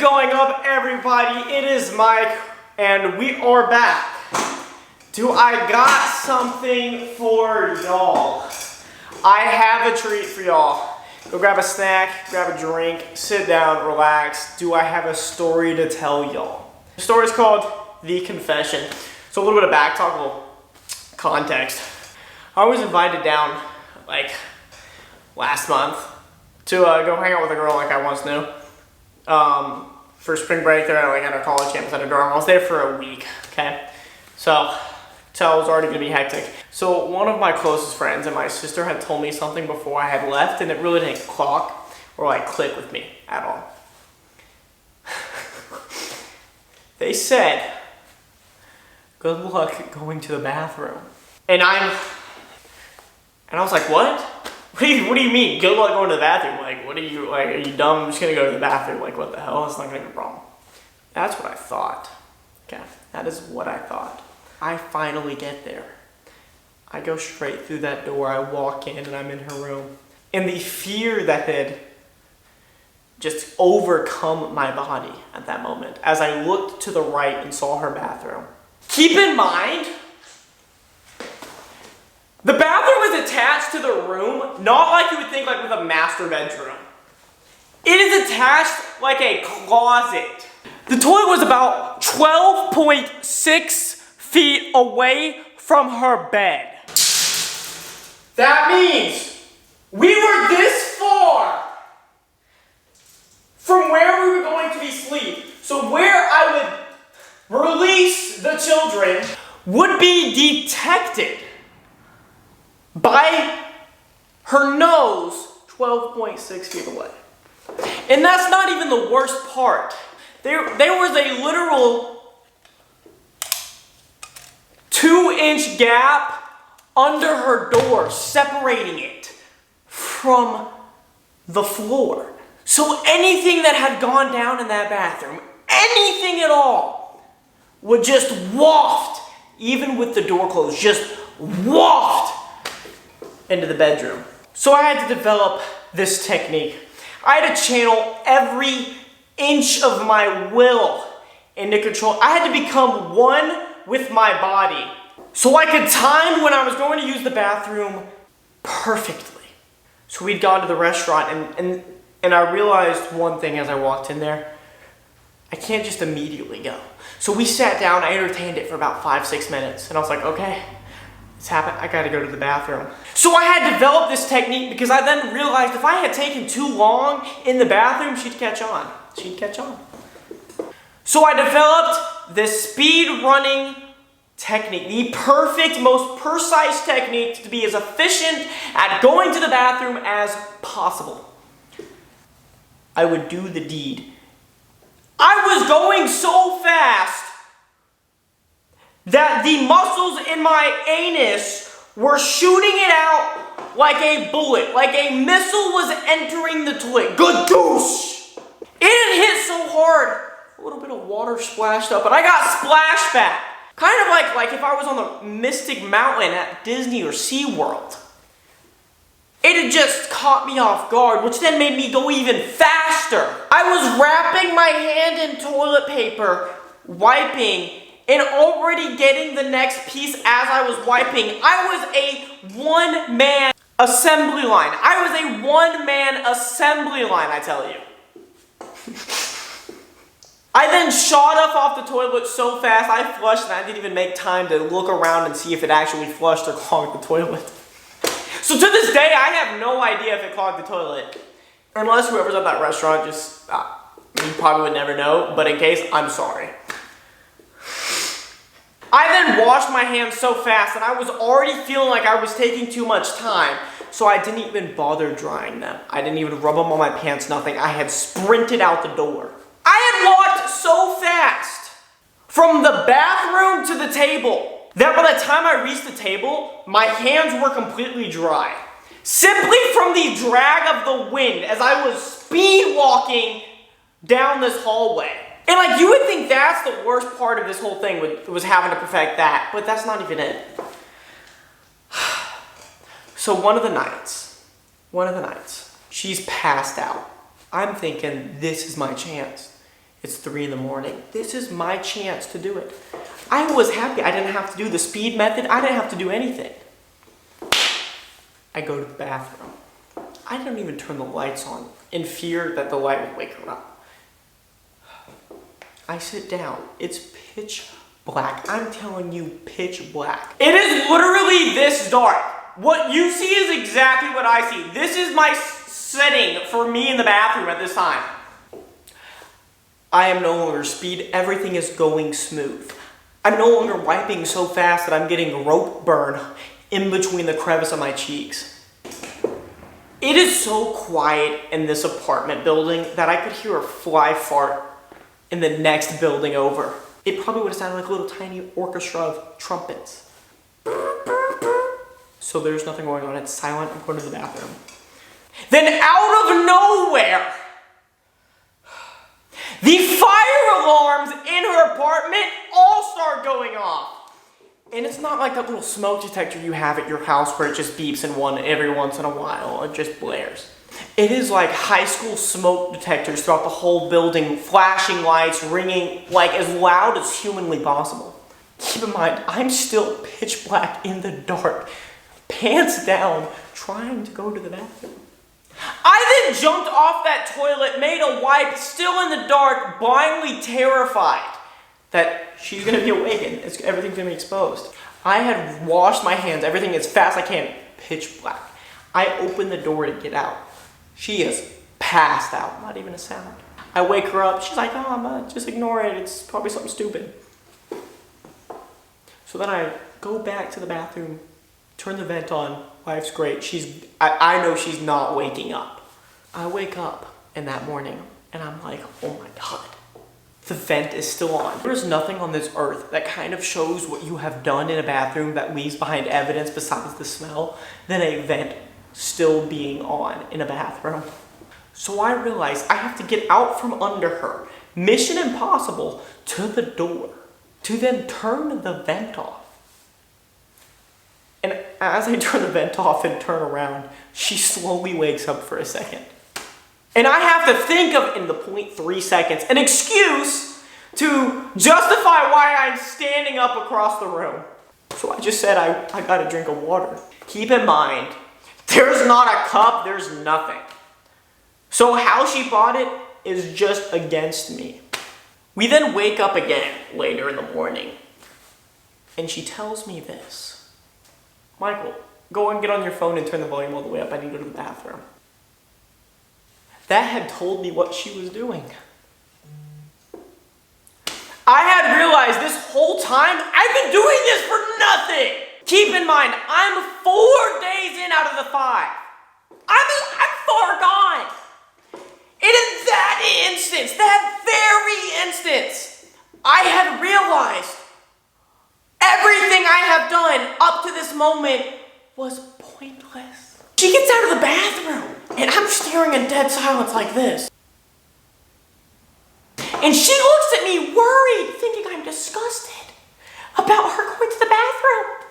going up, everybody? It is Mike, and we are back. I got something for y'all. I have a treat for y'all. Go grab a snack, grab a drink, sit down, relax. I have a story to tell y'all. The story is called The Confession. So a little bit of back talk, a little context. I was invited down, last month to go hang out with a girl I once knew. For spring break, they're at our college campus at a dorm. I was there for a week, okay? So it was already gonna be hectic. So one of my closest friends and my sister had told me something before I had left, and it really didn't clock or click with me at all. They said, good luck going to the bathroom. And I was like, what? What do you mean? Good luck going to the bathroom? What are you dumb? I'm just gonna go to the bathroom. What the hell? It's not gonna be a problem. That's what I thought. Okay, that is what I thought. I finally get there. I go straight through that door. I walk in and I'm in her room. And the fear that had just overcome my body at that moment as I looked to the right and saw her bathroom. Keep in mind, the bathroom is attached to the room, not like you would think with a master bedroom. It is attached like a closet. The toilet was about 12.6 feet away from her bed. That means we were this far from where we were going to be asleep. So where I would release the children would be detected by her nose 12.6 feet away. And that's not even the worst part. There was a literal 2-inch gap under her door separating it from the floor. So anything that had gone down in that bathroom, anything at all, would just waft, even with the door closed, just waft into the bedroom. So I had to develop this technique. I had to channel every inch of my will into control. I had to become one with my body so I could time when I was going to use the bathroom perfectly. So we'd gone to the restaurant and I realized one thing as I walked in there. I can't just immediately go. So we sat down, I entertained it for about 5-6 minutes, and I was like, okay, it's happened, I gotta go to the bathroom. So I had developed this technique because I then realized if I had taken too long in the bathroom, she'd catch on. So I developed this speed running technique, the perfect, most precise technique to be as efficient at going to the bathroom as possible. I would do the deed. I was going so fast that the muscles in my anus were shooting it out like a bullet, like a missile was entering the toilet. Gadoosh! It had hit so hard, a little bit of water splashed up, and I got splashed back. Kind of like if I was on the Mystic Mountain at Disney or SeaWorld. It had just caught me off guard, which then made me go even faster. I was wrapping my hand in toilet paper, wiping, and already getting the next piece as I was wiping. I was a one-man assembly line. I tell you. I then shot up off the toilet so fast, I flushed and I didn't even make time to look around and see if it actually flushed or clogged the toilet. So to this day, I have no idea if it clogged the toilet. Unless whoever's at that restaurant just, you probably would never know, but in case, I'm sorry. I then washed my hands so fast and I was already feeling like I was taking too much time, so I didn't even bother drying them. I didn't even rub them on my pants, nothing. I had sprinted out the door. I had walked so fast from the bathroom to the table that by the time I reached the table, my hands were completely dry. Simply from the drag of the wind as I was speed walking down this hallway. And you would think that's the worst part of this whole thing was having to perfect that, but that's not even it. So one of the nights, she's passed out. I'm thinking, this is my chance. It's 3 in the morning. This is my chance to do it. I was happy I didn't have to do the speed method. I didn't have to do anything. I go to the bathroom. I don't even turn the lights on in fear that the light would wake her up. I sit down. It's pitch black. I'm telling you, pitch black. It is literally this dark. What you see is exactly what I see. This is my setting for me in the bathroom at this time. I am no longer speed. Everything is going smooth. I'm no longer wiping so fast that I'm getting rope burn in between the crevice of my cheeks. It is so quiet in this apartment building that I could hear a fly fart in the next building over. It probably would have sounded like a little tiny orchestra of trumpets. So there's nothing going on. It's silent. I'm going to the bathroom. Then out of nowhere, the fire alarms in her apartment all start going off. And it's not like that little smoke detector you have at your house where it just beeps in one every once in a while. It just blares. It is like high school smoke detectors throughout the whole building, flashing lights, ringing like as loud as humanly possible. Keep in mind, I'm still pitch black in the dark, pants down, trying to go to the bathroom. I then jumped off that toilet, made a wipe, still in the dark, blindly terrified that she's gonna be awakened. Everything's gonna be exposed. I had washed my hands, everything as fast as I can, pitch black. I open the door to get out. She is passed out, not even a sound. I wake her up, she's like, oh, just ignore it, it's probably something stupid. So then I go back to the bathroom, turn the vent on, life's great. I know she's not waking up. I wake up in that morning and I'm like, oh my God, the vent is still on. There's nothing on this earth that kind of shows what you have done in a bathroom that leaves behind evidence besides the smell than a vent still being on in a bathroom. So I realize I have to get out from under her, mission impossible, to the door, to then turn the vent off. And as I turn the vent off and turn around, she slowly wakes up for a second. And I have to think of, in the 0.3 seconds, an excuse to justify why I'm standing up across the room. So I just said I got a drink of water. Keep in mind, there's not a cup, there's nothing. So how she bought it is just against me. We then wake up again later in the morning, and she tells me this. Michael, go and get on your phone and turn the volume all the way up. I need to go to the bathroom. That had told me what she was doing. I had realized this whole time I've been doing this for nothing. Keep in mind, I'm 4 days in out of the 5. I'm far gone. And in that instance, that very instance, I had realized everything I have done up to this moment was pointless. She gets out of the bathroom, and I'm staring in dead silence like this. And she looks at me worried, thinking I'm disgusted about her going to the bathroom.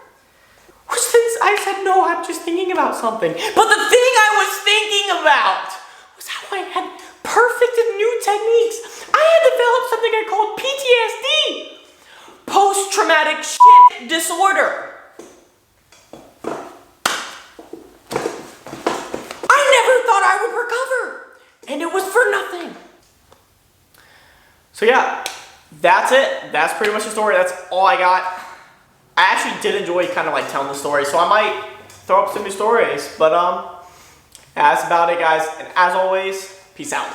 I said, no, I'm just thinking about something. But the thing I was thinking about was how I had perfected new techniques. I had developed something I called PTSD. Post-traumatic shit disorder. I never thought I would recover, and it was for nothing. So yeah, that's it. That's pretty much the story. That's all I got. I actually did enjoy kind of like telling the story, so I might throw up some new stories. But that's about it, guys. And as always, peace out.